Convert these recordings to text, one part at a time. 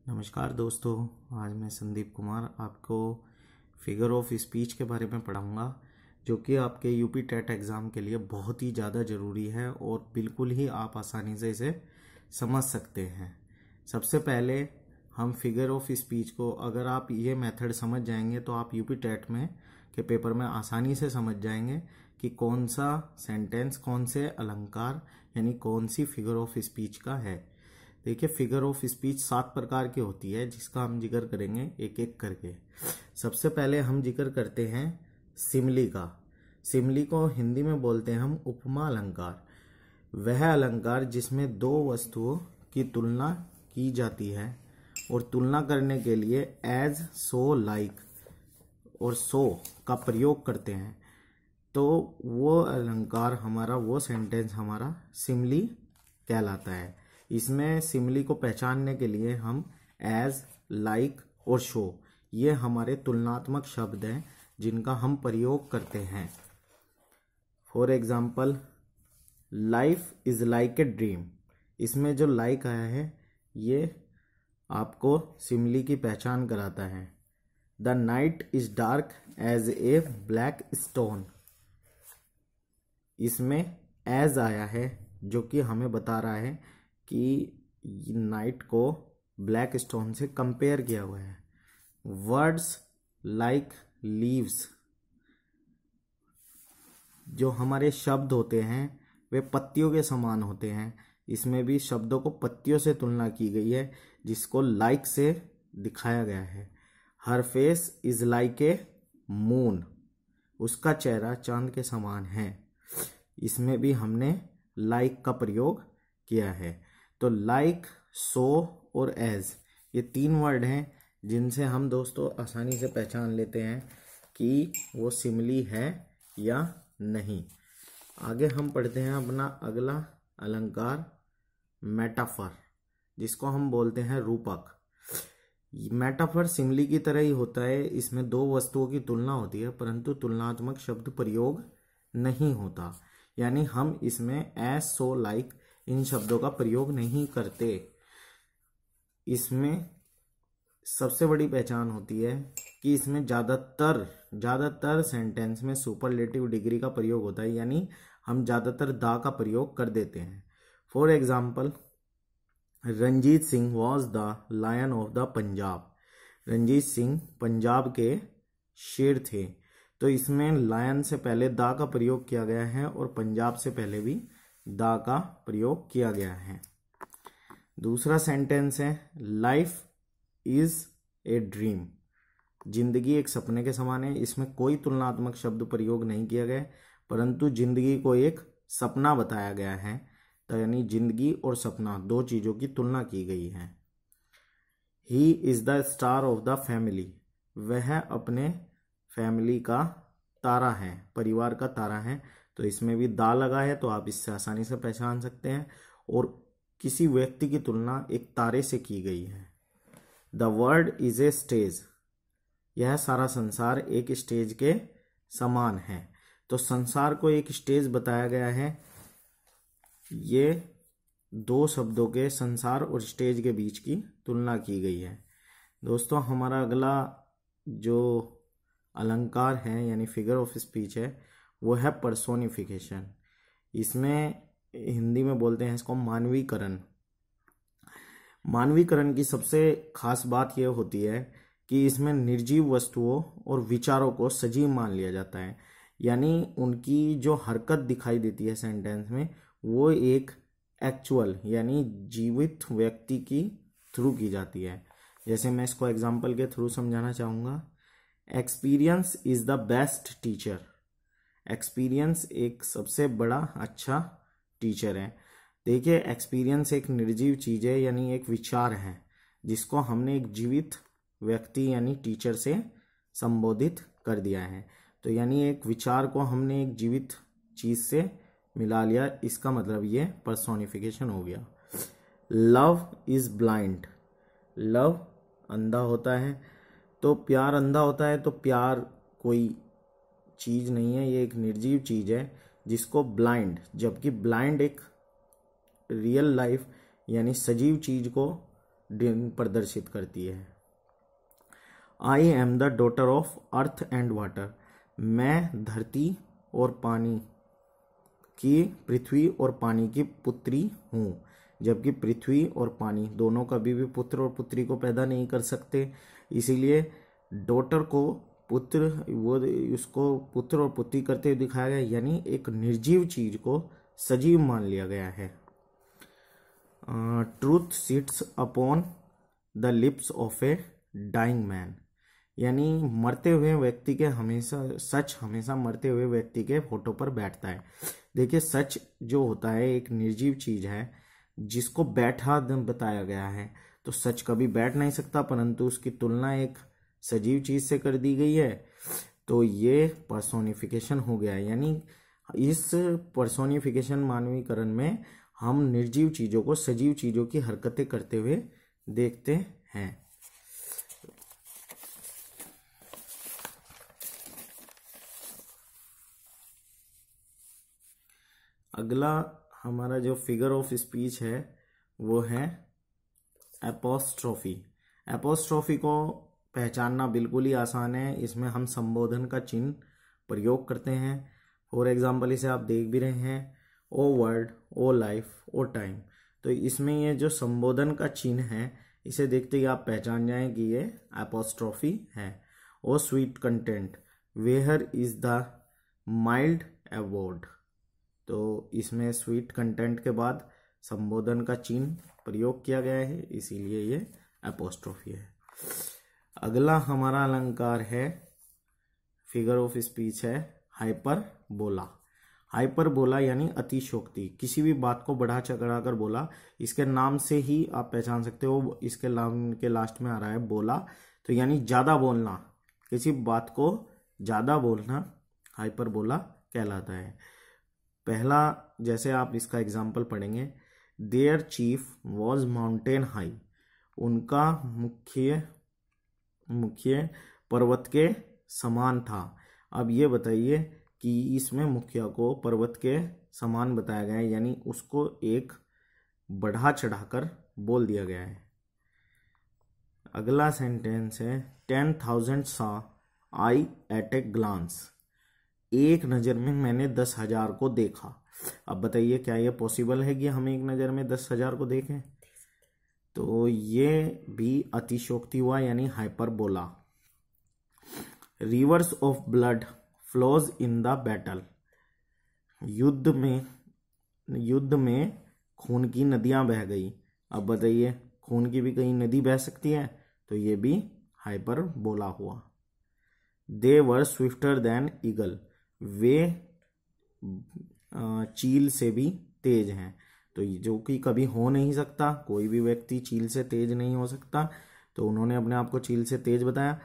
नमस्कार दोस्तों, आज मैं संदीप कुमार आपको फिगर ऑफ स्पीच के बारे में पढ़ाऊंगा, जो कि आपके यूपी टेट एग्ज़ाम के लिए बहुत ही ज़्यादा ज़रूरी है और बिल्कुल ही आप आसानी से इसे समझ सकते हैं। सबसे पहले हम फिगर ऑफ स्पीच को, अगर आप ये मेथड समझ जाएंगे तो आप यूपी टेट में के पेपर में आसानी से समझ जाएंगे कि कौन सा सेंटेंस, कौन से अलंकार यानी कौन सी फिगर ऑफ स्पीच का है। देखिए, फिगर ऑफ स्पीच 7 प्रकार की होती है, जिसका हम जिक्र करेंगे एक एक करके। सबसे पहले हम जिक्र करते हैं सिमली का। सिमली को हिंदी में बोलते हैं हम उपमा अलंकार। वह अलंकार जिसमें दो वस्तुओं की तुलना की जाती है और तुलना करने के लिए एज, सो, लाइक और सो का प्रयोग करते हैं, तो वो अलंकार हमारा, वो सेंटेंस हमारा सिमली कहलाता है। इसमें सिमली को पहचानने के लिए हम एज, लाइक और शो, ये हमारे तुलनात्मक शब्द हैं जिनका हम प्रयोग करते हैं। For example, life is like a dream. इसमें जो लाइक आया है ये आपको सिमली की पहचान कराता है। The night is dark as a black stone. इसमें एज आया है जो कि हमें बता रहा है कि नाइट को ब्लैक स्टोन से कंपेयर किया हुआ है। वर्ड्स लाइक लीव्स, जो हमारे शब्द होते हैं वे पत्तियों के समान होते हैं। इसमें भी शब्दों को पत्तियों से तुलना की गई है, जिसको लाइक से दिखाया गया है। हर face is like a moon, उसका चेहरा चांद के समान है। इसमें भी हमने लाइक का प्रयोग किया है। तो लाइक, सो और एज, ये 3 वर्ड हैं जिनसे हम दोस्तों आसानी से पहचान लेते हैं कि वो सिमली है या नहीं। आगे हम पढ़ते हैं अपना अगला अलंकार मेटाफर, जिसको हम बोलते हैं रूपक। मेटाफर सिमली की तरह ही होता है। इसमें दो वस्तुओं की तुलना होती है, परंतु तुलनात्मक शब्द प्रयोग नहीं होता। यानी हम इसमें एज, सो, लाइक इन शब्दों का प्रयोग नहीं करते। इसमें सबसे बड़ी पहचान होती है कि इसमें ज़्यादातर सेंटेंस में सुपरलेटिव डिग्री का प्रयोग होता है, यानी हम ज़्यादातर दा का प्रयोग कर देते हैं। For example, Ranjit Singh was the lion of the Punjab. Ranjit Singh Punjab के शेर थे। तो इसमें लायन से पहले दा का प्रयोग किया गया है और पंजाब से पहले भी दा का प्रयोग किया गया है। दूसरा सेंटेंस है लाइफ इज ए ड्रीम। जिंदगी एक सपने के समान है। इसमें कोई तुलनात्मक शब्द प्रयोग नहीं किया गया, परंतु जिंदगी को एक सपना बताया गया है। तो यानी जिंदगी और सपना, दो चीजों की तुलना की गई है। He is the star of the family. वह अपने फैमिली का तारा है, परिवार का तारा है। तो इसमें भी दा लगा है, तो आप इससे आसानी से पहचान सकते हैं। और किसी व्यक्ति की तुलना एक तारे से की गई है। The world is a stage. यह सारा संसार एक स्टेज के समान है। तो संसार को एक स्टेज बताया गया है। ये दो शब्दों के, संसार और स्टेज के बीच की तुलना की गई है। दोस्तों, हमारा अगला जो अलंकार है यानी फिगर ऑफ स्पीच है, वो है पर्सोनिफिकेशन। इसमें हिंदी में बोलते हैं इसको मानवीकरण। मानवीकरण की सबसे खास बात यह होती है कि इसमें निर्जीव वस्तुओं और विचारों को सजीव मान लिया जाता है। यानी उनकी जो हरकत दिखाई देती है सेंटेंस में, वो एक एक्चुअल यानी जीवित व्यक्ति की थ्रू की जाती है। जैसे मैं इसको एग्जाम्पल के थ्रू समझाना चाहूँगा। Experience is the best teacher. Experience एक सबसे बड़ा अच्छा टीचर है। देखिए, एक्सपीरियंस एक निर्जीव चीज है, यानी एक विचार है, जिसको हमने एक जीवित व्यक्ति यानी टीचर से संबोधित कर दिया है। तो यानी एक विचार को हमने एक जीवित चीज से मिला लिया। इसका मतलब ये पर्सोनिफिकेशन हो गया। Love is blind. लव अंधा होता है, तो प्यार अंधा होता है। तो प्यार कोई चीज नहीं है, ये एक निर्जीव चीज है जिसको ब्लाइंड, जबकि ब्लाइंड एक रियल लाइफ यानी सजीव चीज को प्रदर्शित करती है। I am the daughter of earth and water, मैं धरती और पानी की, पृथ्वी और पानी की पुत्री हूँ। जबकि पृथ्वी और पानी दोनों कभी भी पुत्र और पुत्री को पैदा नहीं कर सकते, इसीलिए डॉटर को उसको पुत्र और पुत्री करते हुए दिखाया गया, यानी एक निर्जीव चीज को सजीव मान लिया गया है। Truth sits upon the lips of a dying man, यानी मरते हुए व्यक्ति के सच हमेशा मरते हुए व्यक्ति के होठों पर बैठता है। देखिए, सच जो होता है एक निर्जीव चीज है जिसको बैठा बताया गया है, तो सच कभी बैठ नहीं सकता, परंतु उसकी तुलना एक सजीव चीज से कर दी गई है, तो ये पर्सोनिफिकेशन हो गया। यानी इस पर्सोनिफिकेशन मानवीकरण में हम निर्जीव चीजों को सजीव चीजों की हरकतें करते हुए देखते हैं। अगला हमारा जो फिगर ऑफ स्पीच है वो है एपोस्ट्रोफी। एपोस्ट्रोफी को पहचानना बिल्कुल ही आसान है। इसमें हम संबोधन का चिन्ह प्रयोग करते हैं। फॉर एग्जाम्पल इसे आप देख भी रहे हैं, ओ वर्ड, ओ लाइफ, ओ टाइम। तो इसमें ये जो संबोधन का चिन्ह है इसे देखते ही आप पहचान जाएं कि ये एपोस्ट्रोफी है। O sweet content, where is the mild award. तो इसमें स्वीट कंटेंट के बाद संबोधन का चिन्ह प्रयोग किया गया है, इसीलिए ये एपोस्ट्रोफी है। अगला हमारा अलंकार है, फिगर ऑफ स्पीच है हाइपरबोला। हाइपरबोला यानी अतिशयोक्ति, किसी भी बात को बढ़ा चढ़ा कर बोला। इसके नाम से ही आप पहचान सकते हो, इसके नाम के लास्ट में आ रहा है बोला, तो यानी ज्यादा बोलना, किसी बात को ज्यादा बोलना हाइपरबोला कहलाता है। पहला, जैसे आप इसका एग्जाम्पल पढ़ेंगे, their chief was mountain high, उनका मुख्य पर्वत के समान था। अब ये बताइए कि इसमें मुखिया को पर्वत के समान बताया गया है, यानी उसको एक बढ़ा चढ़ाकर बोल दिया गया है। अगला सेंटेंस है 10,000 saw I at a glance, एक नज़र में मैंने 10,000 को देखा। अब बताइए क्या ये पॉसिबल है कि हम एक नज़र में 10,000 को देखें? तो ये भी अतिशयोक्ति हुआ, यानी hyperbola. Reverse of blood flows in the battle, युद्ध में खून की नदियां बह गई। अब बताइए खून की भी कहीं नदी बह सकती है, तो ये भी हाइपरबोला हुआ। दे वर स्विफ्टर देन ईगल, वे चील से भी तेज हैं। तो जो कि कभी हो नहीं सकता, कोई भी व्यक्ति चील से तेज नहीं हो सकता, तो उन्होंने अपने आप को चील से तेज बताया।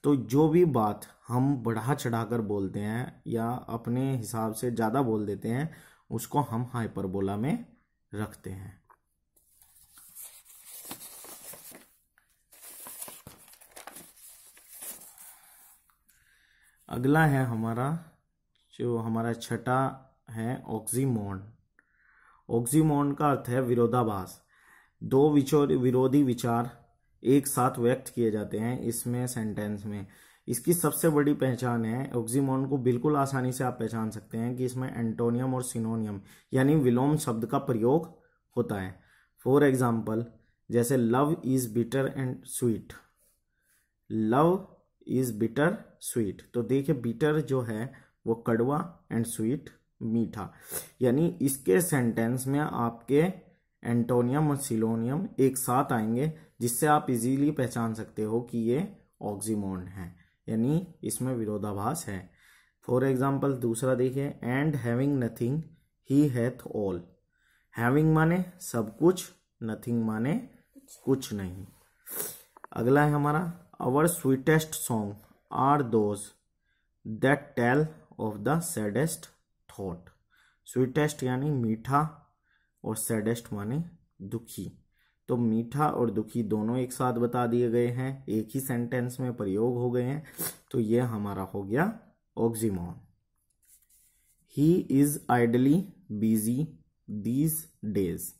तो जो भी बात हम बढ़ा चढ़ाकर बोलते हैं या अपने हिसाब से ज़्यादा बोल देते हैं, उसको हम हाइपरबोला में रखते हैं। अगला है हमारा छठा है ऑक्सीमोन। ऑक्सीमोन का अर्थ है विरोधाभास। दो विरोधी विचार एक साथ व्यक्त किए जाते हैं इसमें सेंटेंस में। इसकी सबसे बड़ी पहचान है, ऑक्सीमोन को बिल्कुल आसानी से आप पहचान सकते हैं कि इसमें एंटोनियम और सिनोनियम यानी विलोम शब्द का प्रयोग होता है। फॉर एग्जाम्पल, जैसे love is bitter and sweet, love is bitter sweet, तो देखिए बिटर जो है वो कड़वा एंड स्वीट मीठा, यानी इसके सेंटेंस में आपके एंटोनियम और सिलोनियम एक साथ आएंगे, जिससे आप इजीली पहचान सकते हो कि ये ऑक्सीमोन है, यानी इसमें विरोधाभास है। फॉर एग्जाम्पल दूसरा देखिए, and having nothing he hath all. Having माने सब कुछ, नथिंग माने कुछ नहीं। अगला है हमारा, our sweetest song are those that tell of the saddest thought. Sweetest यानी मीठा और सैडेस्ट माने दुखी। तो मीठा और दुखी दोनों एक साथ बता दिए गए हैं, एक ही सेंटेंस में प्रयोग हो गए हैं, तो ये हमारा हो गया oxymoron. He is idly busy these days.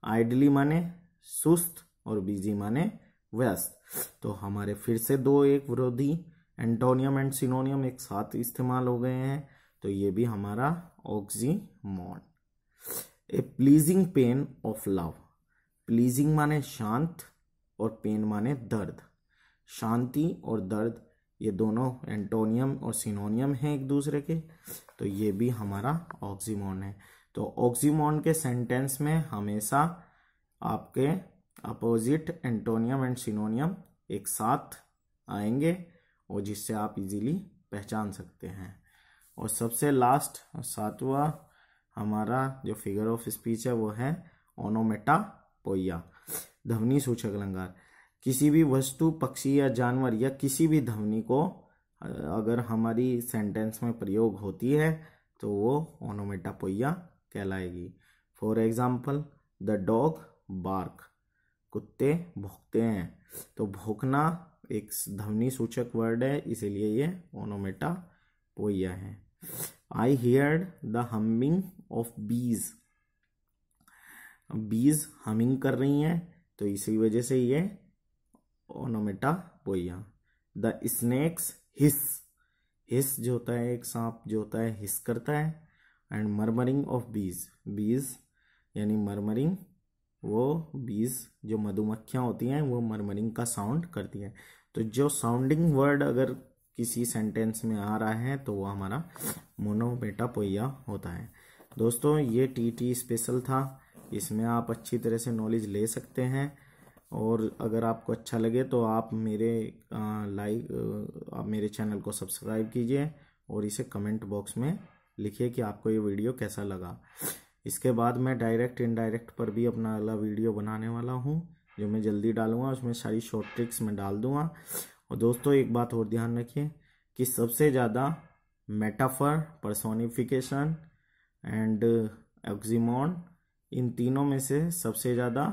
Idly माने सुस्त और बिजी माने व्यस्त। तो हमारे फिर से दो एक विरोधी एंटोनियम एंड सिनोनियम एक साथ इस्तेमाल हो गए हैं, तो ये भी हमारा oxymoron. A pleasing pain of love. Pleasing माने शांत और पेन माने दर्द। शांति और दर्द ये दोनों एंटोनियम और सिनोनियम हैं एक दूसरे के, तो ये भी हमारा ऑक्सीमोन है। तो ऑक्सीमोन के सेंटेंस में हमेशा आपके अपोजिट एंटोनियम एंड सिनोनियम एक साथ आएंगे और जिससे आप इजीली पहचान सकते हैं। और सबसे लास्ट 7वां हमारा जो फिगर ऑफ स्पीच है वो है ओनोमेटोपोइया, ध्वनि सूचक अलंकार। किसी भी वस्तु, पक्षी या जानवर या किसी भी ध्वनि को अगर हमारी सेंटेंस में प्रयोग होती है तो वो ओनोमेटोपोइया कहलाएगी। For example, the dog bark, कुत्ते भौंकते हैं। तो भौंकना एक ध्वनि सूचक वर्ड है, इसीलिए ये ओनोमेटोपोइया है। आई हियर्ड द हमिंग ऑफ बीज, बीज हमिंग कर रही हैं तो इसी वजह से ये ओनोमेटोपोइया। द स्नेक्स हिस, हिस जो होता है एक सांप जो होता है हिस करता है। एंड मरमरिंग ऑफ बीज, बीज यानी मरमरिंग, वो बीज जो मधुमक्खियां होती हैं वो मरमरिंग का साउंड करती है। तो जो साउंडिंग वर्ड अगर किसी सेंटेंस में आ रहा है तो वो हमारा ओनोमेटोपोइया होता है। दोस्तों ये टीटी स्पेशल था, इसमें आप अच्छी तरह से नॉलेज ले सकते हैं। और अगर आपको अच्छा लगे तो आप मेरे चैनल को सब्सक्राइब कीजिए और इसे कमेंट बॉक्स में लिखिए कि आपको ये वीडियो कैसा लगा। इसके बाद मैं डायरेक्ट इनडायरेक्ट पर भी अपना अगला वीडियो बनाने वाला हूँ जो मैं जल्दी डालूंगा, उसमें सारी शॉर्ट ट्रिक्स में डाल दूंगा। और दोस्तों एक बात और ध्यान रखिए कि सबसे ज़्यादा मेटाफर, पर्सोनिफिकेशन एंड ऑक्सीमोन, इन तीनों में से सबसे ज़्यादा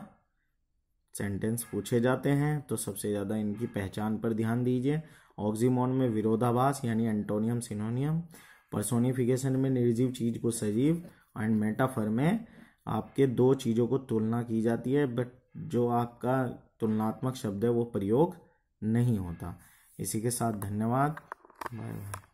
सेंटेंस पूछे जाते हैं, तो सबसे ज़्यादा इनकी पहचान पर ध्यान दीजिए। ऑक्सीमोन में विरोधाभास यानी एंटोनियम सिनोनियम, पर्सोनिफिकेशन में निर्जीव चीज को सजीव, एंड मेटाफर में आपके दो चीज़ों को तुलना की जाती है बट जो आपका तुलनात्मक शब्द है वो प्रयोग नहीं होता। इसी के साथ धन्यवाद, बाय बाय।